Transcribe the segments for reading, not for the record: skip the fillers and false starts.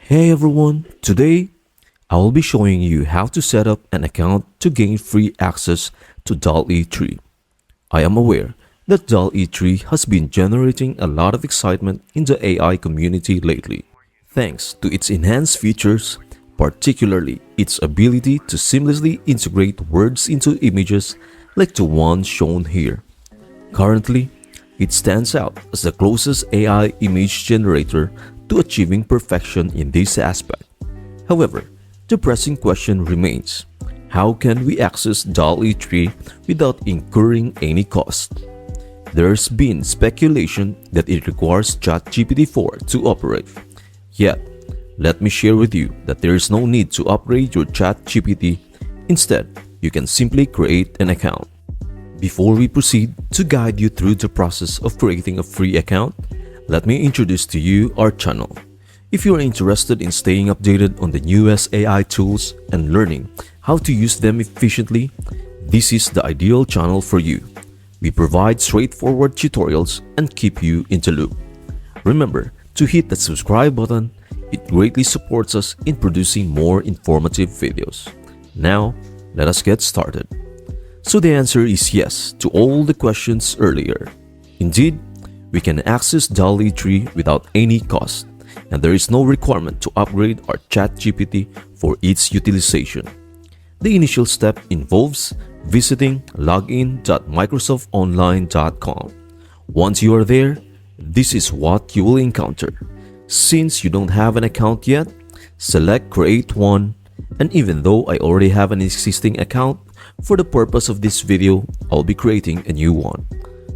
Hey everyone, today I will be showing you how to set up an account to gain free access to Dall-E 3. I am aware that Dall-E 3 has been generating a lot of excitement in the AI community lately, thanks to its enhanced features, particularly its ability to seamlessly integrate words into images like the one shown here. Currently, it stands out as the closest AI image generator to achieving perfection in this aspect. However, the pressing question remains, how can we access DALL-E 3 without incurring any cost? There's been speculation that it requires ChatGPT 4 to operate. Yet, let me share with you that there is no need to upgrade your ChatGPT. Instead, you can simply create an account. Before we proceed to guide you through the process of creating a free account, let me introduce to you our channel. If you are interested in staying updated on the newest AI tools and learning how to use them efficiently, this is the ideal channel for you. We provide straightforward tutorials and keep you in the loop. Remember to hit the subscribe button. It greatly supports us in producing more informative videos. Now, let us get started. So the answer is yes to all the questions earlier. Indeed, we can access DALL-E 3 without any cost, and there is no requirement to upgrade our ChatGPT for its utilization. The initial step involves visiting login.microsoftonline.com. Once you are there, this is what you will encounter. Since you don't have an account yet, select Create One, and even though I already have an existing account, for the purpose of this video, I'll be creating a new one.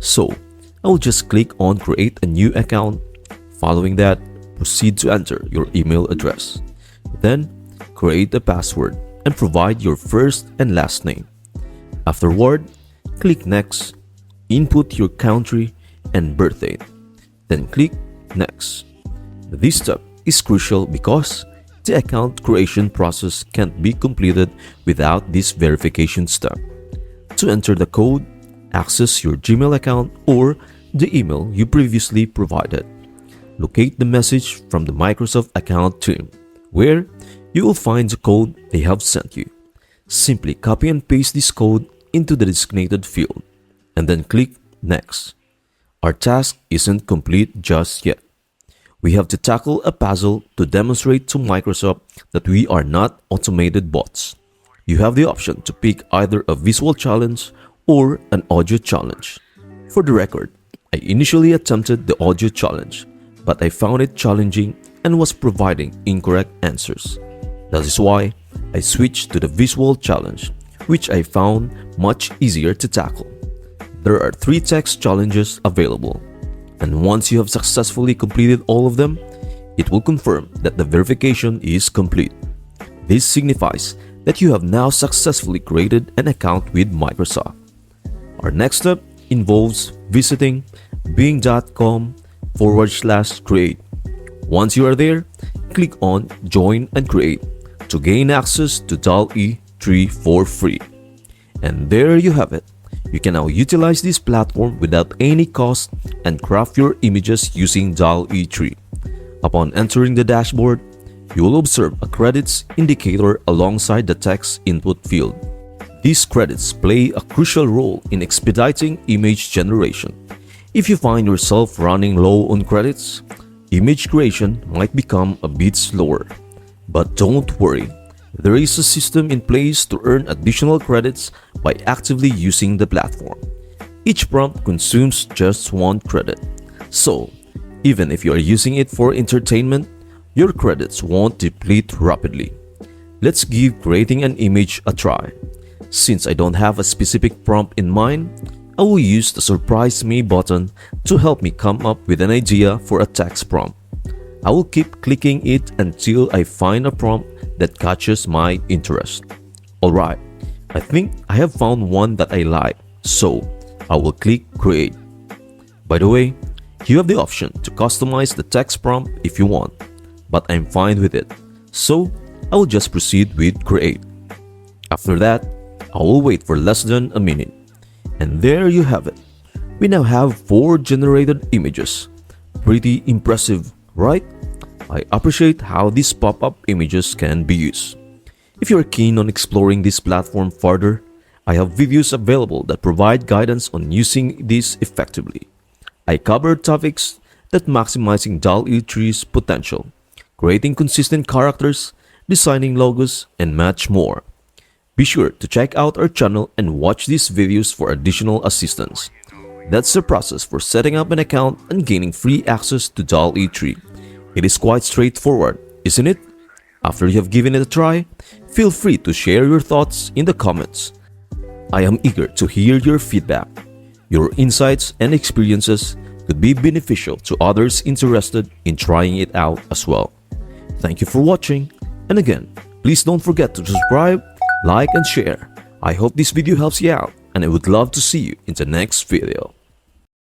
So, I will just click on Create a New Account. Following that, proceed to enter your email address. Then, create a password and provide your first and last name. Afterward, click Next, input your country and birth date. Then click Next. This step is crucial because the account creation process can't be completed without this verification step. To enter the code, access your Gmail account or the email you previously provided. Locate the message from the Microsoft account team, where you will find the code they have sent you. Simply copy and paste this code into the designated field, and then click Next. Our task isn't complete just yet. We have to tackle a puzzle to demonstrate to Microsoft that we are not automated bots. You have the option to pick either a visual challenge or an audio challenge. For the record, I initially attempted the audio challenge, but I found it challenging and was providing incorrect answers. That is why I switched to the visual challenge, which I found much easier to tackle. There are 3 text challenges available, and once you have successfully completed all of them, it will confirm that the verification is complete. This signifies that you have now successfully created an account with Microsoft. Our next step involves visiting bing.com/create. Once you are there, click on Join and Create to gain access to DALL-E 3 for free. And there you have it. You can now utilize this platform without any cost and craft your images using DALL-E 3. Upon entering the dashboard, you will observe a credits indicator alongside the text input field. These credits play a crucial role in expediting image generation. If you find yourself running low on credits, image creation might become a bit slower. But don't worry. There is a system in place to earn additional credits by actively using the platform. Each prompt consumes just 1 credit. So, even if you are using it for entertainment, your credits won't deplete rapidly. Let's give creating an image a try. Since I don't have a specific prompt in mind, I will use the Surprise Me button to help me come up with an idea for a text prompt. I will keep clicking it until I find a prompt that catches my interest. Alright, I think I have found one that I like, so I will click Create. By the way, you have the option to customize the text prompt if you want, but I'm fine with it, so I will just proceed with Create. After that, I will wait for less than a minute. And there you have it. We now have 4 generated images. Pretty impressive, right? I appreciate how these pop-up images can be used. If you're keen on exploring this platform further, I have videos available that provide guidance on using this effectively. I cover topics that maximizing Dall-E tree's potential, creating consistent characters, designing logos, and much more. Be sure to check out our channel and watch these videos for additional assistance. That's the process for setting up an account and gaining free access to Dall-E tree. It is quite straightforward, isn't it? After you have given it a try, feel free to share your thoughts in the comments. I am eager to hear your feedback. Your insights and experiences could be beneficial to others interested in trying it out as well. Thank you for watching, and again, please don't forget to subscribe, like, and share. I hope this video helps you out, and I would love to see you in the next video.